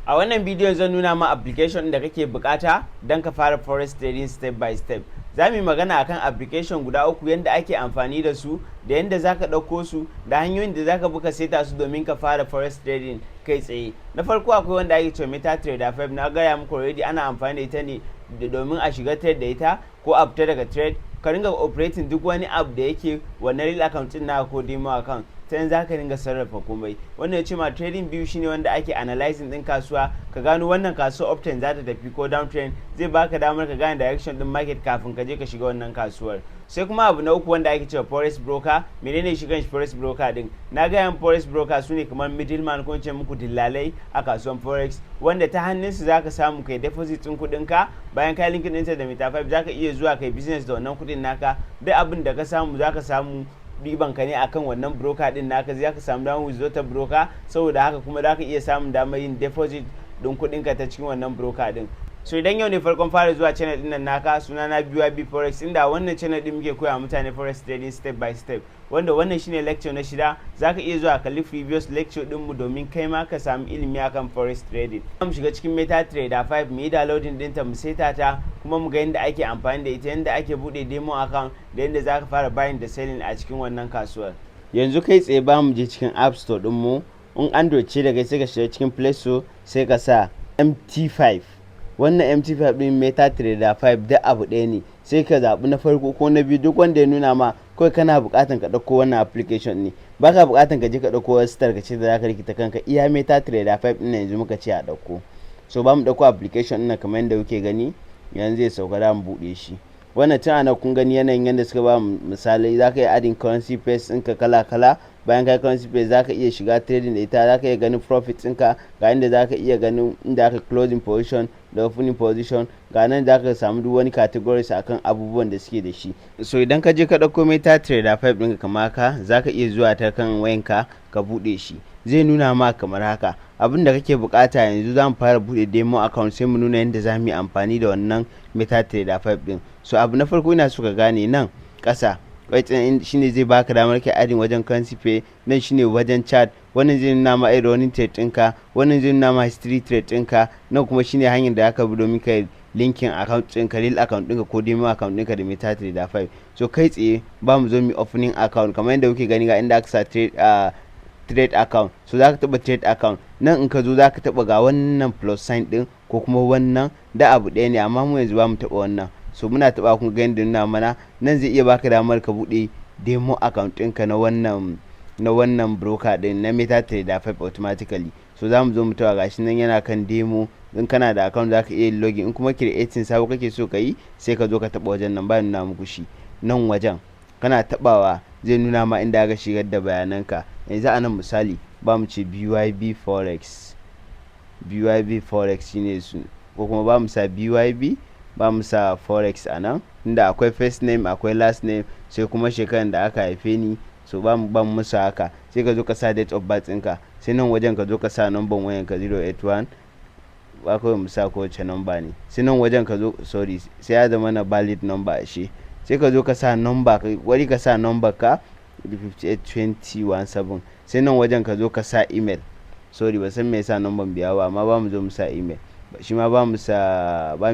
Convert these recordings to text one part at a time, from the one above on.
A wannan bidiyon zan nuna ma application da kake bukata don ka fara forex trading step by step. Za mu yi magana akan application guda uku, yadda ake amfani da su, da yadda za ka ɗauko su, da hanyoyin da za ka buka seta su domin ka fara forex trading kai tsaye. Na farko akwai wanda ake cewa MetaTrader 5. Na gaya muku already ana amfani da ita ne domin a shiga trade da ita ko a fita daga trade. Ka ringa operating duk wani app da yake wannan real account din naka ko demo account, ta yanzu za ka ringa sarrafa komai. Wannan ya ce ma trading view shine wanda ake analyzing din kasuwa, ka gano wannan kasuwa uptrend za ta tafi ko downtrend, zai baka damar ka gane direction din market kafin ka je ka shiga wannan kasuwar. Sai kuma abu na uku wanda ake cewa forex broker. Menene shi kan forex broker din? Na ga yan forex broker su ne kamar middleman ko ce muku dillalai a kasuwan forex, wanda ta hannunsu za ka samu kai deposit din kuɗin ka. Bayan ka linkin ɗinta da Meta5 za ka iya zuwa kai business da wannan kuɗin naka. Duk abin da ka samu za ka samu riban ka ne akan wannan broker din naka, za ka samu damar withdraw ta broker, saboda haka kuma za ka iya samun damar yin deposit din kuɗin ka ta cikin wannan broker din. So idan yau ne farkon fara zuwa channel din nan naka, suna na BYB Forex, inda wannan channel din muke koya mutane forex trading step by step, wanda wannan shine lecture na 6. Zaka iya zuwa kalli previous lecture din mu domin kai ma ka samu ilimi akan forex trading. Mu shiga cikin MetaTrader 5, mu yi downloading dinta, mu seta ta, kuma mu ga yadda ake amfani da ita, yadda ake bude demo account, da yadda zaka fara buying da selling a cikin wannan kasuwar. Yanzu kai tsaye ba mu je cikin App Store din mu. In Android ce daga sai ka shiga cikin Play Store, sai ka sa MT5. Wannan MT5 din MetaTrader 5 duk abu ɗaya ne. Sai ka zaɓi na farko ko na biyu, duk wanda ya nuna ma kawai kana buƙatan ka ɗauko wannan application ne. Baka buƙatan ka je ka ɗauko wasu tarkace da zaka rikita kanka. Iya MetaTrader 5 din yanzu muka ce a ɗauko. So ba mu ɗauko application ɗin kamar yadda kuke gani, yanzu zai sauka da mu buɗe shi. Wannan tun ana kun gani yanayin yadda suka ba misalai. Za ka iya adding currency pairs ɗinka kala-kala. Bayan kai currency pairs za ka iya shiga trading da ita, za ka iya ganin profit ɗinka, ga inda za ka iya ganin inda aka closing position da opening position, ga nan za ka samu duk wani categories akan abubuwan da suke da shi. So idan ka je ka ɗauko MetaTrader 5 ɗinka kamar haka, za ka iya zuwa ta kan wayanka ka buɗe shi. Zai nuna ma kamar haka. Abin da kake bukata yanzu, za mu fara buɗe demo account, sai mu nuna yadda za mu yi amfani da wannan MetaTrader 5 ɗin. So abu na farko ina so ka gane nan ƙasa shine zai baka damar kai adin wajen currency pair, nan shine wajen chart, wannan zai nuna ma irin running trade ɗinka, wannan zai nuna ma history trade ɗinka, nan kuma shine hanyar da aka bi domin kai linkin account ɗinka, real account ɗinka ko demo account ɗinka da MetaTrader 5. So kai tsaye ba mu zo mu opening account, kamar yadda kuke gani ga inda aka sa trade account. So za ka taɓa trade account, nan in ka zo za ka taɓa ga wannan plus sign ɗin ko kuma wannan, da abu ɗaya ne, amma mu yanzu ba mu taɓa wannan. So muna taɓa kun ga yadda nuna mana, nan zai iya baka damar ka buɗe demo account ɗinka na wannan broker ɗin na MetaTrader 5 automatically. So za mu zo mu taɓa gashi nan yana kan demo. In kana da account za ka iya login, in kuma creating sabo kake so ka yi, sai ka zo ka taɓa wajen nan, ba nuna muku shi nan wajen. Kana taɓawa zai nuna ma inda aka shigar da bayananka. Yanzu a nan misali ba mu ce BYB Forex shine su, ko kuma ba mu sa BYB, ba mu sa forex a nan, inda akwai first name akwai last name, sai kuma shekaran da aka haife ni. So ba mu musa haka. Sai ka zo ka sa date of birth ɗinka, sai nan wajen ka zo ka sa number wayanka 081, ba kawai mu sa kowace number ne. Sai nan wajen ka zo, sorry, sai ya zama na valid number ashe. Sai ka zo ka sa number, wani ka sa number ka 582017. sai nan wajen ka zo ka sa email. Sorry ba san me yasa number biya ba, amma ba mu zo mu sa email. Shi ma ba mu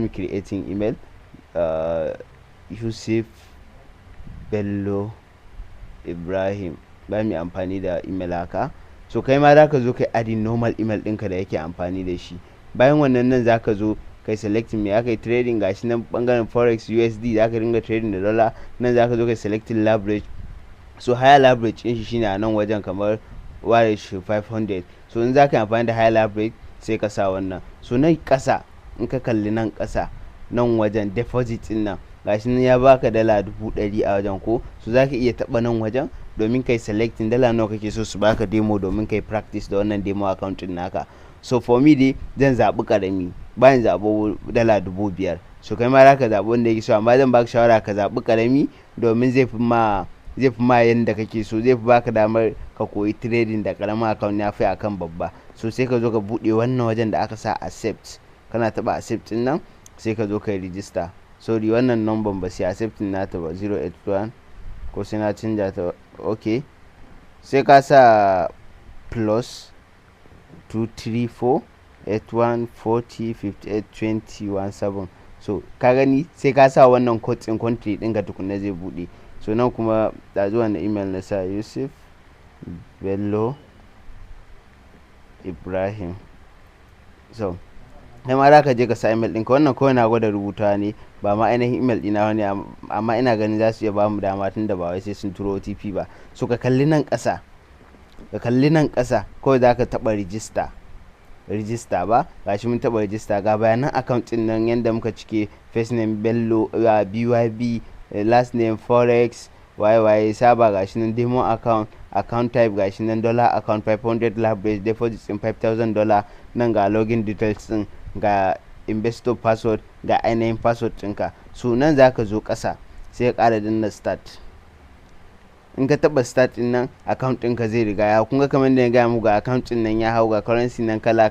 creating email. Yusuf Bello Ibrahim, ba mu amfani da email haka. So kai ma za ka zo kai adding normal email ɗinka da yake amfani da shi. Bayan wannan nan za ka zo kai selecting me aka yi trading, gashi nan bangaren forex USD za ka ringa trading da dollar. Nan za ka zo kai selecting leverage. So higher leverage din shi shine a nan wajen, kamar ware shi 500. So in za ka yi amfani da higher leverage sai ka sa wannan. So nan ƙasa, in ka kalli nan ƙasa, nan wajen deposit din nan gashi nan ya baka dala 100,000 a wajen ko. So za ka iya taɓa nan wajen domin kai selecting dala nawa kake so su baka demo, domin kai practice da wannan demo account din naka. So for me dai zan zaɓi ƙarami, bayan zaɓo dala 5,000. So kai ma za ka zaɓi wanda yake so, amma zan baka shawara ka zaɓi ƙarami domin zai fi ma yanda kake so, zai fi baka damar ka koyi trading da ƙaramin account ya fi akan babba. So sai ka zo ka buɗe wannan wajen da aka sa accept, kana taɓa accept din nan sai ka zo ka yi register. Sorry wannan number ba sai accept nata ba, 081, ko sai na canja ta. Okay, sai ka sa plus 234 81 40 58 20 17. So ka gani sai ka sa wannan code in country ɗinka tukunna zai buɗe. So nan kuma da zuwa na email na sa Yusuf Bello Ibrahim. So kai ma za ka je ka sa email ɗinka. Wannan kawai na gwada rubuta ne, ba ma ainihin email ɗina wani, amma ina ganin za su iya ba mu dama tun da ba wai sai sun turo OTP ba. So ka kalli nan ƙasa, kawai za ka taɓa register ba, gashi mun taɓa register, ga bayanan account ɗin nan yanda muka cike: first name Bello, BYB, last name Forex, waye saba, gashi nan demo account type, gashi nan dollar account 500 leverage deposits in $5,000. nan ga login details din, ga investor password, ga ainihin password ɗinka. So nan za ka zo ƙasa sai ka ƙara danna start. In ka taɓa start ɗin nan, account ɗinka zai riga ya, kun ga kamar da ya gaya mu, ga account ɗin nan ya hau, ga currency nan kala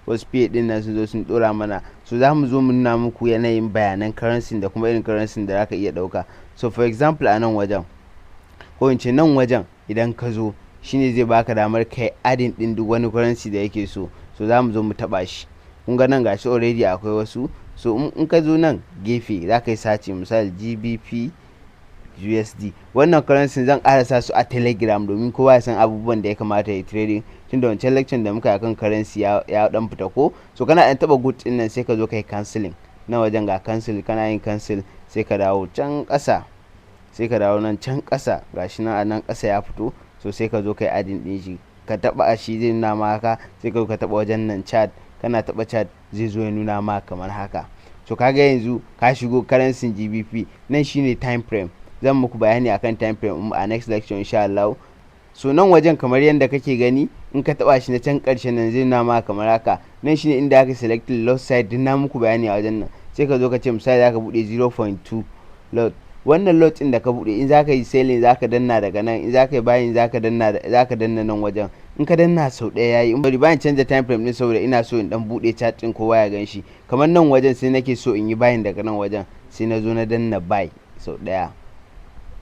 wasu fiye ɗin nan sun zo sun ɗora mana. So za mu zo mu nuna muku yanayin bayanan currency da kuma irin currency da za ka iya ɗauka. So for example a nan wajen, ko in ce nan wajen, idan ka zo shine zai baka damar kai adin ɗin duk wani currency da yake so. So za mu zo mu taɓa shi. Kun ga nan gashi already akwai wasu. So in ka zo nan gefe za ka yi search, misali GBP USD. Wannan currency zan ƙara sa su a Telegram domin kowa ya san abubuwan da ya kamata ya trading, tunda wancan lecture da muka yi akan currency ya dan fita ko. So kana ɗan taɓa good ɗin nan sai ka zo kai canceling. Na wajen ga cancel, kana yin cancel sai ka dawo can ƙasa, sai ka dawo nan can ƙasa, gashi nan a nan ƙasa ya fito. So sai ka zo kai adin ɗin shi, ka taɓa shi zai nuna ma haka, sai ka taɓa wajen nan chat, kana taɓa chat zai zo ya nuna ma kamar haka. So kaga yanzu ka shigo currency GBP. Nan shine time frame, zan muku bayani akan time frame a next lecture insha Allah. So nan wajen kamar yadda kake gani, in ka taba shi na can karshen nan zai nuna ma kamar haka. Nan shine inda aka select lot size, din na muku bayani a wajen nan. Sai ka zo ka ce misali zaka bude 0.2 lot. Wannan lot din da ka bude, in zaka yi selling zaka danna daga nan, in zaka yi buying zaka danna nan wajen. In ka danna sau ɗaya yayi. In bari bayan canza time frame din saboda ina so in dan bude chat din kowa ya ganshi. Kamar nan wajen sai nake so in yi buying daga nan wajen, sai na zo na danna buy sau ɗaya.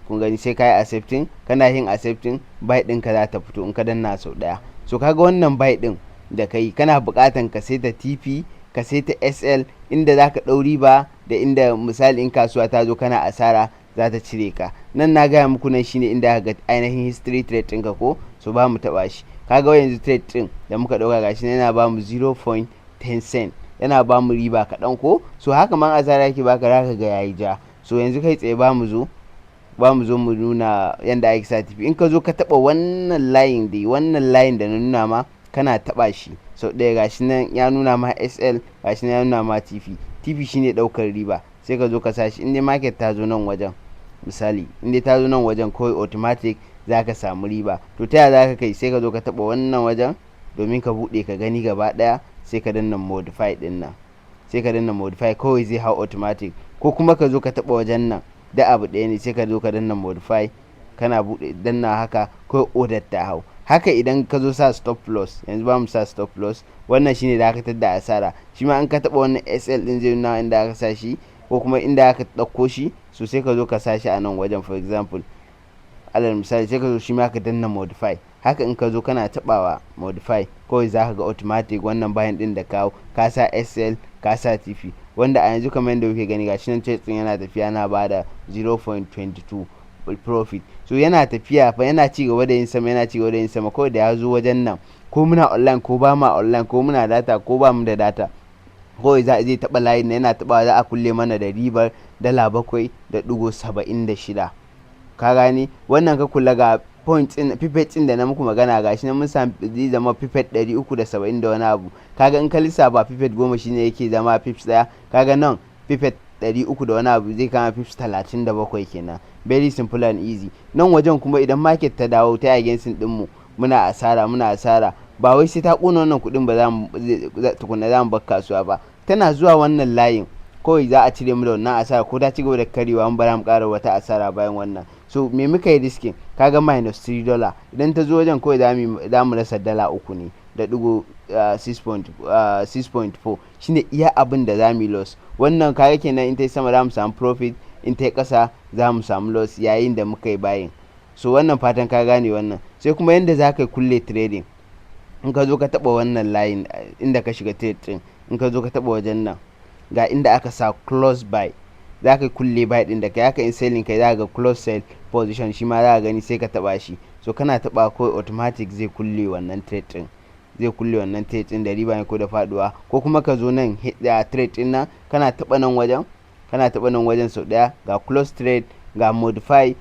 Kun gani sai kai accepting, kana yin accepting, buy ɗinka za ta fito in ka danna sau ɗaya. So kaga wannan buy ɗin da kai, kana buƙatan ka saita TP, ka saita SL, inda zaka ɗau riba da inda misali in kasuwa ta zo kana asara za ta cire ka. Nan na gaya muku nan shine inda aka ga ainihin history trade ɗinka ko. So ba mu taɓa shi. Kaga yanzu trade ɗin da muka ɗauka gashi yana ba mu 0.10 cent, yana ba mu riba kaɗan ko. So haka man asara yake baka, zaka ga yayi ja. So yanzu kai tsaye ba mu zo mu nuna yanda ake sa TP. In ka zo ka taɓa wannan layin da na nuna ma, kana taɓa shi sau ɗaya, gashi nan ya nuna ma SL, gashi nan ya nuna ma TP shine ɗaukar riba. Sai ka zo ka sa shi, inda market ta zo nan wajen, misali inda ta zo nan wajen kawai automatic za ka samu riba. To ta yaya za ka kai? Sai ka zo ka taɓa wannan wajen domin ka buɗe ka gani gaba ɗaya, sai ka danna modify ɗin nan, sai ka danna modify, kawai zai hau automatic. Ko kuma ka zo ka taɓa wajen nan, da abu ɗaya ne, sai ka zo ka danna modify, kana buɗe danna haka, kawai order ta hau. Haka idan ka zo sa stop loss, yanzu ba mu sa stop loss, wannan shine dakatar da asara. Shi ma in ka taɓa wannan SL ɗin zai nuna inda aka sa shi, ko kuma inda aka ɗauko shi. So sai ka zo ka sa shi a nan wajen, for example alal misali, sai ka zo shi ma ka danna modify. Haka in ka zo kana taɓawa modify, kawai za ka ga automatic wannan bayan ɗin da kawo ka sa SL, ka sa TP, wanda a yanzu kamar yadda kuke gani gashi nan trade yana tafiya, na bada 0.22 profit. So yana tafiya fa, yana ci gaba da yin sama, kawai da ya zo wajen nan, ko muna online ko ba ma online, ko muna data ko ba mu da data, kawai zai taɓa layin na, yana taɓa za a kulle mana da ribar $7.76. ka gani wannan? Ka kula ga points din, pipet din da na muku magana gashi nan mun samu zai zama pipet 370 da wani abu. Kaga in ka lissafa pipet 10 shine yake zama pips daya, kaga nan pipet 300 da wani abu zai kama pips 37 kenan. Very simple and easy. Nan wajen kuma idan market ta dawo ta against din mu, muna asara, ba wai sai ta kuna wannan kudin ba, za mu tukunna za mu bar kasuwa ba. Tana zuwa wannan layin, kawai za a cire mu da wannan asara, ko ta ci gaba da karewa mun bara mu ƙara wata asara bayan wannan. So me muka yi riskin? Kaga minus $3, idan ta zo wajen kawai za mu rasa $3 ne da digo 6.4 shine iya abin da za mu yi loss. Wannan kaga kenan in ta yi sama za mu samu profit, in ta yi ƙasa za mu samu loss yayin da muka yi buying. So wannan fatan ka gane wannan. Sai kuma yanda za ka kulle trading. in ka zo ka taba wannan line inda ka shiga trade din, in ka zo ka taba wajen nan ga inda aka sa close buy, za ka kulle buy din da kai haka in selling kai za ga close sell position shi ma za ka gani sai ka taba shi. So kana taba ko automatic zai kulle wannan trade din, zai kulle wannan trade din da riba ne ko da faduwa. Ko kuma ka zo nan da trade din nan kana taba nan wajen sau daya ga close trade ga modify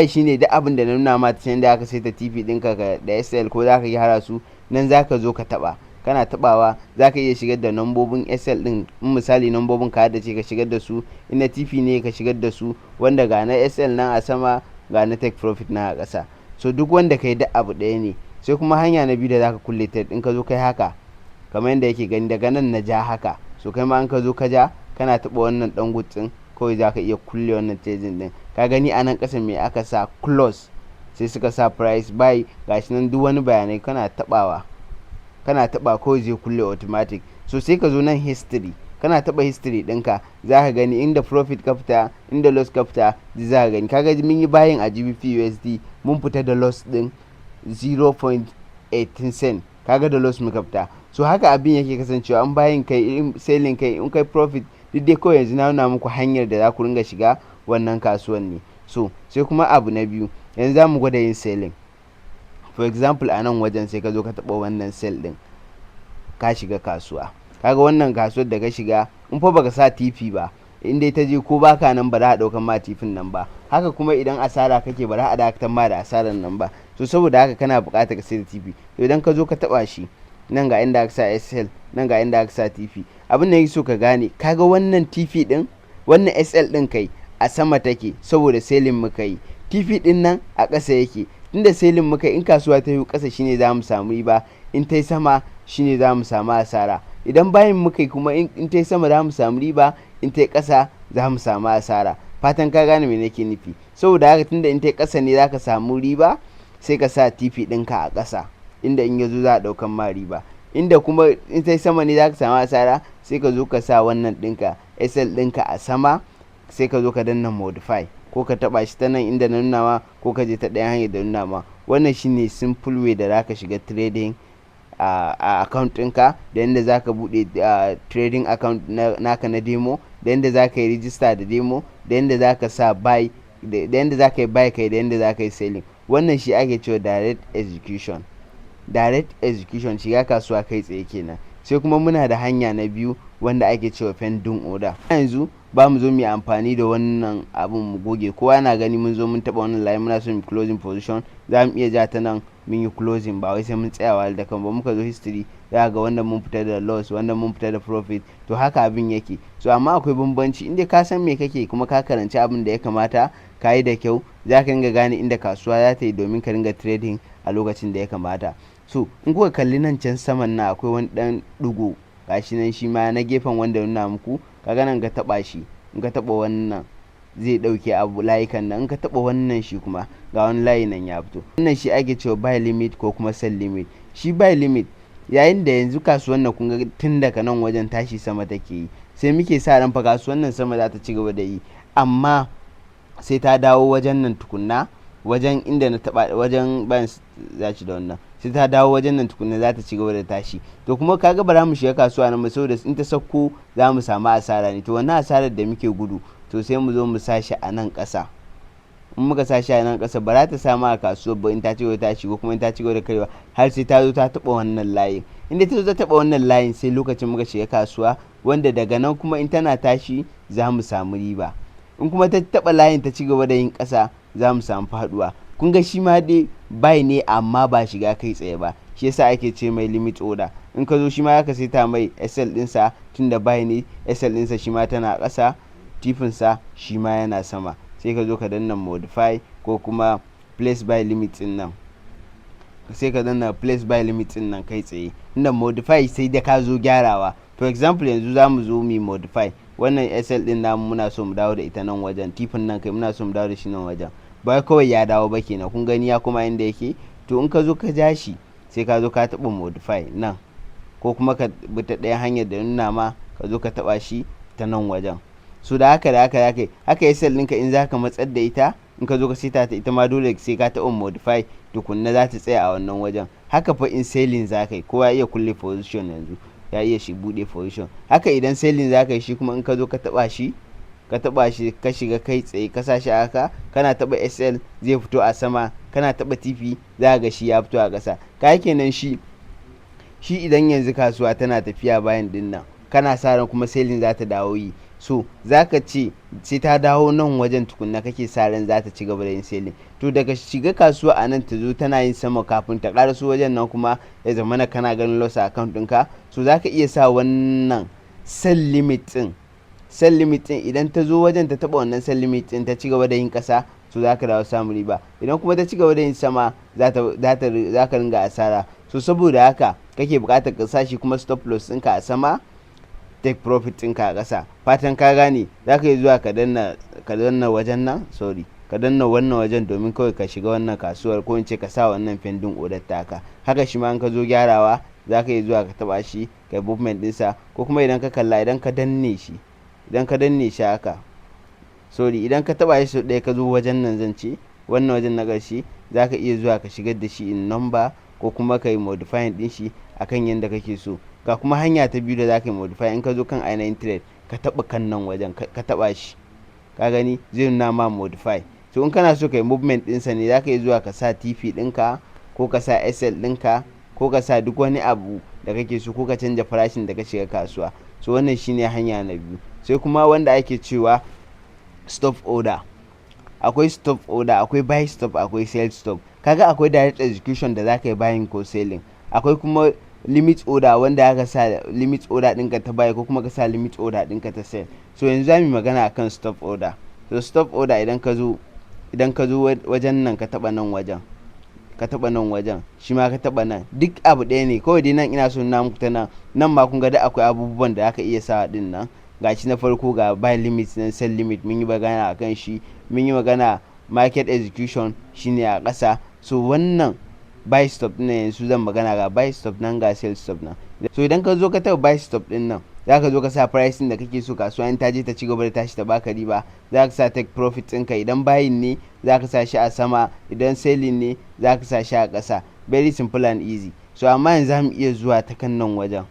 shine duk abin da na nuna ma ta da aka saita TP dinka da SL ko zaka gyara su nan zaka zo ka taba, kana tabawa zaka iya shigar da nambobin SL din, in misali nambobin ka da ce ka shigar da su, in na TP ne ka shigar da su, wanda ga na SL nan a sama ga na take profit na a ƙasa. So duk wanda kai duk abu ɗaya ne. Sai kuma hanya na biyu da zaka kulle trade in ka zo kai haka kamar yadda yake gani daga nan na ja haka, so kai ma in ka zo ka ja kana taba wannan dan gutsin kawai zaka iya kulle wannan trading din. Ka gani a nan ƙasa me aka sa close, sai suka sa price buy, gashi nan duk wani bayanai kana taba kawai zai kulle automatic. So sai ka zo nan history, kana taba history ɗinka za ka gani inda profit ka fita inda loss ka fita za ka gani. Kaga mun yi buying a GBP USD mun fita da loss din 0.18 cent, kaga da loss muka fita. So haka abin yake kasancewa, an buying kai selling kai in kai profit duk dai kawai yanzu na nuna muku hanyar da za ku ringa shiga wannan kasuwan ne. So sai kuma abu na biyu, yanzu za mu gwada yin selling. For example a nan wajen sai ka zo ka taba wannan sell din ka shiga kasuwa, kaga wannan kasuwar da ka shiga in fa baka sa TP ba, in dai ta je ko baka nan ba za a daukan ma tifin nan ba. Haka kuma idan asara kake ba za a dakatar ma da asarar nan ba. So saboda haka kana buƙatar ka sai da TP. To idan ka zo ka taba shi nan ga inda aka sa SL, nan ga inda aka sa TP, abin da yake so ka gane kaga wannan TP din wannan SL din kai a sama take saboda selling muka yi, TP din nan a ƙasa yake. Tunda selling muka yi, in kasuwa ta yi ƙasa shine za mu samu riba, in ta yi sama shine za mu samu asara. Idan bayin muka yi kuma in ta yi sama za mu samu riba, in ta yi ƙasa za mu samu asara. Fatan ka gane me nake nufi. Saboda haka tunda in ta yi ƙasa ne za ka samu riba, sai ka sa TP ɗinka a ƙasa inda in yazo za a ɗaukan ma riba. Inda kuma in ta yi sama ne za ka samu asara, sai ka zo ka sa wannan ɗinka SL ɗinka a sama, sai ka zo ka danna modify ko ka taba shi ta nan inda na nuna ma, ko ka je ta ɗayan hanyar da nuna ma. Wannan shine simple way da za ka shiga trading a account ɗinka, da yadda za ka buɗe trading account naka na demo, da yadda za ka yi register da demo, da yadda za ka sa buy, da yadda za ka yi buy kai, da yadda za ka yi selling. Wannan shi ake cewa direct execution, shiga kasuwa kai tsaye kenan. Sai kuma muna da hanya na biyu wanda ake cewa pending order. Yanzu ba mu zo mu yi amfani da wannan abun mu goge, kowa na gani mun zo mun taba wannan line muna so mu closing position, za mu iya ja ta nan mun yi closing, ba wai sai mun tsayawa da kan ba. Muka zo history za ga wanda mun fita da loss, wanda mun fita da profit. To haka abin yake. So amma akwai bambanci, inda ka san me kake kuma ka karanci abin da ya kamata ka yi da kyau, za ka ringa gane inda kasuwa za ta yi domin ka ringa trading a lokacin da ya kamata. So in kuka kalli nan can saman na akwai wani dan dugo, gashi nan shi ma na gefen wanda nuna muku, kaga nan ka taba shi, in ka taba wannan zai dauke abu layukan nan, in ka taba wannan shi kuma ga wani layi nan ya fito. Wannan shi ake cewa buy limit ko kuma sell limit. Shi buy limit yayin da yanzu kasuwan nan kun ga tun daga nan wajen tashi sama take yi, sai muke sa ran fa kasuwan nan sama za ta ci gaba da yi, amma sai ta dawo wajen nan tukunna, wajen inda na taba wajen bayan zaci da wannan, sai ta dawo wajen nan tukunna za ta ci gaba da tashi. To kuma kaga ba za mu shiga kasuwa nan ba saboda in ta sauko za mu samu asara ne. To wannan asarar da muke gudu, to sai mu zo mu sashi a nan ƙasa. In muka sashi a nan ƙasa ba za ta samu a kasuwa ba in ta ci gaba da tashi ko kuma in ta ci gaba da karewa, har sai ta zo ta taba wannan layin. Inda ta zo ta taba wannan layin sai lokacin muka shiga kasuwa, wanda daga nan kuma in tana tashi za mu samu riba. In kuma ta taba layin ta ci gaba da yin ƙasa za mu samu faduwa. Kun ga shi ma dai buy ne amma ba shiga kai tsaye ba, shi yasa ake ce mai limit order. In ka zo shi ma aka saita mai SL dinsa, tunda buy ne SL dinsa shi ma tana ƙasa, tifinsa shi ma yana sama. Sai ka zo ka danna modify ko kuma place buy limit din nan, sai ka danna place buy limit din nan kai tsaye. Inda modify sai da ka zo gyarawa. For example yanzu za mu zo mu modify wannan SL din namu, muna so mu dawo da ita nan wajen, tifin nan kai muna so mu dawo da shi nan wajen, ba kawai ya dawo ba kenan. Kun gani ya kuma inda yake. To in ka zo ka ja shi, sai ka zo ka taba modify nan, ko kuma ka bi ta ɗaya hanyar da nuna ma, ka zo ka taba shi ta nan wajen. So da haka haka SL ɗinka in za ka matsar da ita in ka zo ka seta ta ita ma dole sai ka taɓa modify tukunna za ta tsaya a wannan wajen. Haka fa in selling za ka yi, kowa iya kulle position yanzu ya iya shi buɗe position. Haka idan selling za ka yi shi kuma in ka zo ka taɓa shi ka shiga kai tsaye ka sa shi haka, kana taɓa SL zai fito a sama, kana taɓa TP za ga shi ya fito a ƙasa. Ka kenan shi idan yanzu kasuwa tana tafiya bayan din nan, kana sa ran kuma selling za ta dawo yi, so za ka ce sai ta dawo nan wajen tukunna kake sa ran za ta ci gaba da yin selling. To daga shiga kasuwa a nan ta zo tana yin sama kafin ta ƙaraso wajen nan kuma ya zamana kana ganin loss a account ɗinka, so za ka iya sa wannan sell limit ɗin idan ta zo wajen ta taɓa wannan sell limit ɗin ta ci gaba da yin ƙasa, so za ka dawo samun riba. Idan kuma ta ci gaba da yin sama za ka ringa asara. So saboda haka kake buƙatar ka sa shi kuma stop loss ɗinka a sama, take profit ɗinka a ƙasa. Fatan ka gane. Za ka yi zuwa ka danna wajen nan, ka danna wannan wajen domin kawai ka shiga wannan kasuwar, ko in ce ka sa wannan pending order taka. Haka shi ma in ka zo gyarawa za ka yi zuwa ka taɓa shi kai movement ɗinsa, ko kuma idan ka kalla idan ka danne shi haka, idan ka taɓa shi sau ɗaya ka zo wajen nan zan ce wannan wajen na ƙarshe, za ka iya zuwa ka shigar da shi in number, ko kuma ka yi modifying ɗin shi akan yadda kake so. Ga kuma hanya ta biyu da za ka yi modify, in ka zo kan ainihin trade ka taɓa kan nan wajen ka taɓa shi, ka gani zai nuna ma modify. So in kana so ka yi movement ɗinsa ne, za ka yi zuwa ka sa TP ɗinka, ko ka sa SL ɗinka, ko ka sa duk wani abu da kake so, ko ka canja farashin da ka shiga kasuwa. So wannan shine hanya na biyu. Sai kuma wanda ake cewa stop order. Akwai stop order, akwai buy stop, akwai sell stop. Kaga akwai direct execution da za ka yi buying ko selling. Akwai kuma limit order wanda aka sa limit order ɗinka ta buy, ko kuma ka sa limit order ɗinka ta sell. So yanzu za mu magana akan stop order. So stop order idan ka zo wajen nan ka taɓa nan wajen, shi ma ka taɓa nan, duk abu ɗaya ne, kawai dai nan ina so na muku ta nan ma kun ga da akwai abubuwan da aka iya sawa ɗin nan. Gashi na farko ga buy limit nan, sell limit mun yi magana akan shi, mun yi magana market execution shine a ƙasa. So wannan buy stop ɗin yanzu zan magana, ga buy stop nan ga sell stop nan. So idan ka zo ka taɓa buy stop ɗin nan, za ka zo ka sa pricing da kake so kasuwa in ta je ta ci gaba da tashi ta baka riba, za ka sa take profit ɗinka. Idan buying ne za ka sa shi a sama, idan selling ne za ka sa shi a ƙasa. Very simple and easy. So amma yanzu za mu iya zuwa ta kan nan wajen,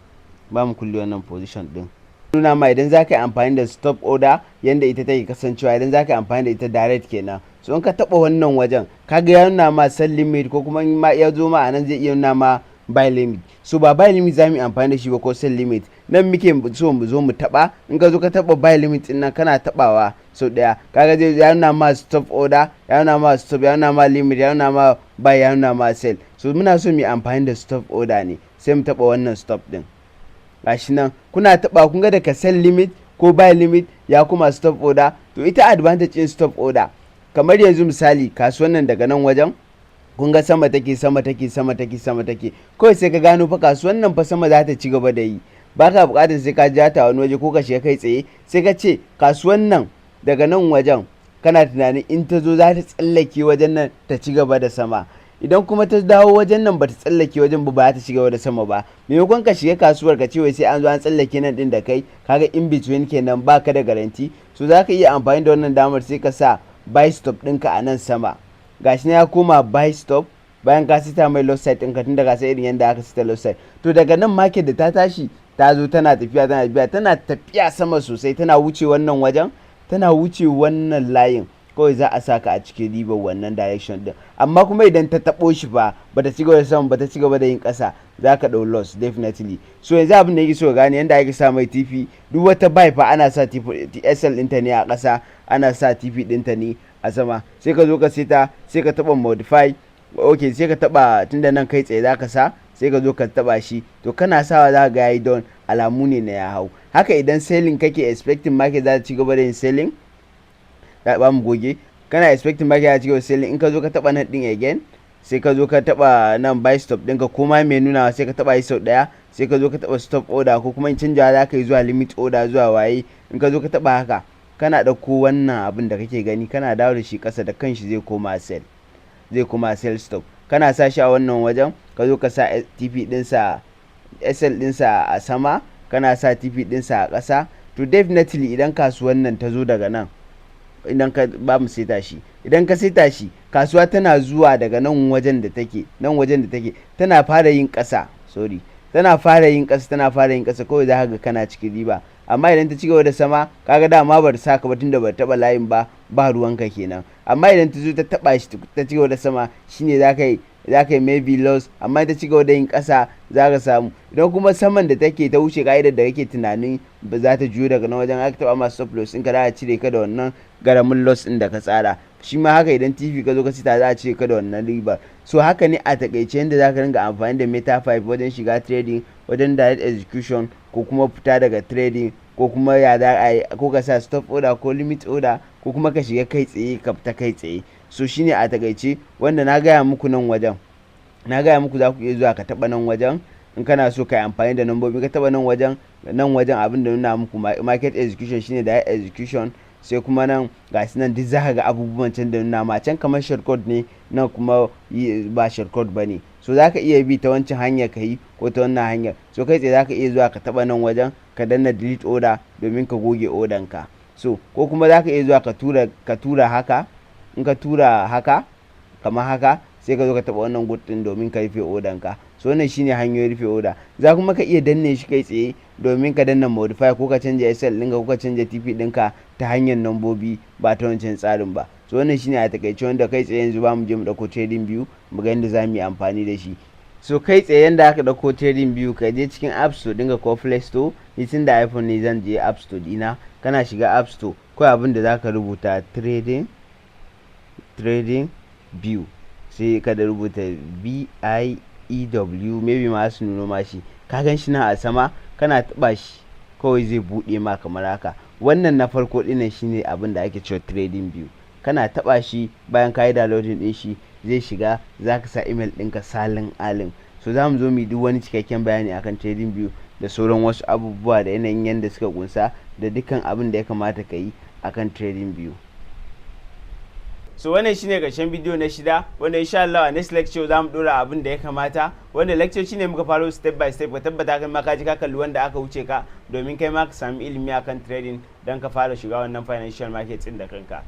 ba mu kulle wannan position ɗin. Nuna ma idan za ka yi amfani da stop order yanda ita take kasancewa, idan za ka yi amfani da ita direct kenan. So in ka taɓa wannan wajen, kaga ya nuna ma sell limit, ko kuma ma ya zo ma a nan zai iya nuna ma buy limit. So ba buy limit za mu yi amfani da shi ba, ko sell limit. Nan muke so mu zo mu taɓa. In ka zo ka taɓa buy limit ɗin nan, kana taɓawa sau ɗaya, kaga zai ya nuna ma stop order, ya nuna ma stop, ya nuna ma limit, ya nuna ma buy, ya nuna ma sell. So muna so mu yi amfani da stop order ne, sai mu taɓa wannan stop ɗin. Gashi nan kuna taɓa, kun ga daga sell limit ko buy limit ya kuma stop order. To ita advantage in stop order, kamar yanzu misali kasuwan nan daga nan wajen, kun ga sama take, kawai sai ka gano fa kasuwan nan fa sama za ta ci gaba da yi, ba ka buƙatar sai ka ja ta wani waje ko ka shiga kai tsaye. Sai ka ce kasuwan nan daga nan wajen kana tunanin in ta zo za ta tsallake wajen nan ta ci gaba da sama. Idan kuma ta dawo wajen nan ba ta tsallake wajen ba ta ci gaba da sama ba, maimakon ka shiga kasuwar ka ce wai sai an zo an tsallake nan din da kai, kaga in between kenan ba ka da garanti. So za ka iya amfani da wannan damar, sai ka sa buy stop ɗinka a nan sama. Gashi na ya koma buy stop, bayan ka sita mai loss side ɗinka, tun daga sai irin yadda aka sita loss side. To daga nan market da ta tashi ta zo tana tafiya sama sosai, tana wuce wannan wajen, tana wuce wannan layin, kawai za a saka a cikin ribar wannan direction din. Amma kuma idan ta taɓo shi ba ta ci gaba da sama, ba ta ci gaba da yin ƙasa, za ka ɗau loss definitely. So yanzu abin da yake so gane yanda ake sa mai TP, duk wata buy fa ana sa SL ɗinta ne a ƙasa, ana sa TP ɗinta ne a sama. Sai ka zo ka seta, sai ka taɓa modify, ok, sai ka taɓa, tunda nan kai tsaye za ka sa, sai ka zo ka taɓa shi. To kana sawa za ka ga yayi don, alamu ne na ya hau. Haka idan selling kake expecting market za ta ci gaba da yin selling, ba mu goge, kana expecting market za ta ci gaba da selling, in ka zo ka taɓa nan ɗin again, sai ka zo ka taɓa nan buy stop ɗinka, ko ma mai nuna sai ka taɓa shi sau ɗaya, sai ka zo ka taɓa stop order, ko kuma in canjawa za ka yi zuwa limit order zuwa waye. In ka zo ka taɓa haka, kana ɗauko wannan abin da kake gani, kana dawo da shi ƙasa, da kanshi zai koma sell stop. Kana sa shi a wannan wajen, ka zo ka sa TP ɗinsa, SL ɗinsa a sama, kana sa TP ɗinsa a ƙasa. To definitely idan kasuwan nan ta zo daga nan, idan ka ba mu seta shi, idan ka seta shi kasuwa tana zuwa daga nan wajen da take tana fara yin ƙasa, tana fara yin ƙasa kawai za ka ga kana cikin riba. Amma idan ta ci gaba da sama kaga dama ba ta saka ba tunda ba ta taba layin ba ruwanka kenan. Amma idan ta zo ta taba shi ta ci gaba da sama shine za ka yi maybe loss. Amma ta ci gaba da yin ƙasa za ka samu. Idan kuma saman da take ta wuce ka'idar da kake tunanin ba za ta juyo daga nan wajen, aka taba masu stop loss in ka za a cire ka da wannan garamin loss din da ka tsara. Shi ma haka idan TV ka zo ka sita za a cire ka da wannan riba. So haka ne a takaice yadda za ka ringa amfani da Meta 5 wajen shiga trading, wajen direct execution ko kuma fita daga trading, ko kuma ya za a yi, ko ka sa stop order ko limit order, ko kuma ka shiga kai tsaye ka fita kai tsaye. So shine a takaice wanda na gaya muku nan wajen, na gaya muku za ku iya zuwa ka taba nan wajen in kana so ka yi amfani da nambobi. Ka taba nan wajen abin da nuna muku market execution shine direct execution. Sai kuma nan ga su nan duk za ka ga abubuwan can da nuna ma can kamar shortcut ne, nan kuma ba shortcut ba ne. So za ka iya bi ta wancan hanyar ka yi ko ta wannan hanyar. So kai tsaye za ka iya zuwa ka taba nan wajen ka danna delete order domin ka goge order ka. So ko kuma za ka iya zuwa ka tura haka, in ka tura haka kamar haka sai ka zo ka taba wannan good din domin ka rufe order ka. So wannan shine hanyoyin rufe order. Za kuma ka iya danne shi kai tsaye domin ka danna modify ko ka canja SL ɗinka ko ka canja TP ɗinka ta hanyar nambobi ba ta wancan tsarin ba. So wannan shine a takaice wanda kai tsaye yanzu ba mu je mu dauko trading view mu ga yadda za mu yi amfani da shi. So kai tsaye yanda aka dauko trading view ka je cikin app store dinga ko play store. Ni tun da iPhone ne zan je app store dina. Kana shiga app store kawai abin da zaka rubuta trading view, sai ka da rubuta VIEW, maybe ma su nuno ma shi, ka gan shi na a sama, kana taba shi kawai zai bude ma kamar haka. Wannan na farko dinnan shine abin da ake cewa trading view. Kana taba shi bayan ka yi downloading din shi zai shiga, zaka sa email ɗinka salin alin. So za mu zo mu yi duk wani cikakken bayani akan trading view da sauran wasu abubuwa da yanayin yanda suka kunsa da dukkan abin da ya kamata ka yi akan trading view. So wannan shine karshen bidiyo na 6 wanda insha Allah a next lecture za mu dora abin da ya kamata. Wanda lecture shine muka faro step by step, ka tabbata kai ma ka ji ka kalli wanda aka wuce ka domin kai ma ka sami ilimi akan trading dan ka fara shiga wannan financial market din da kanka.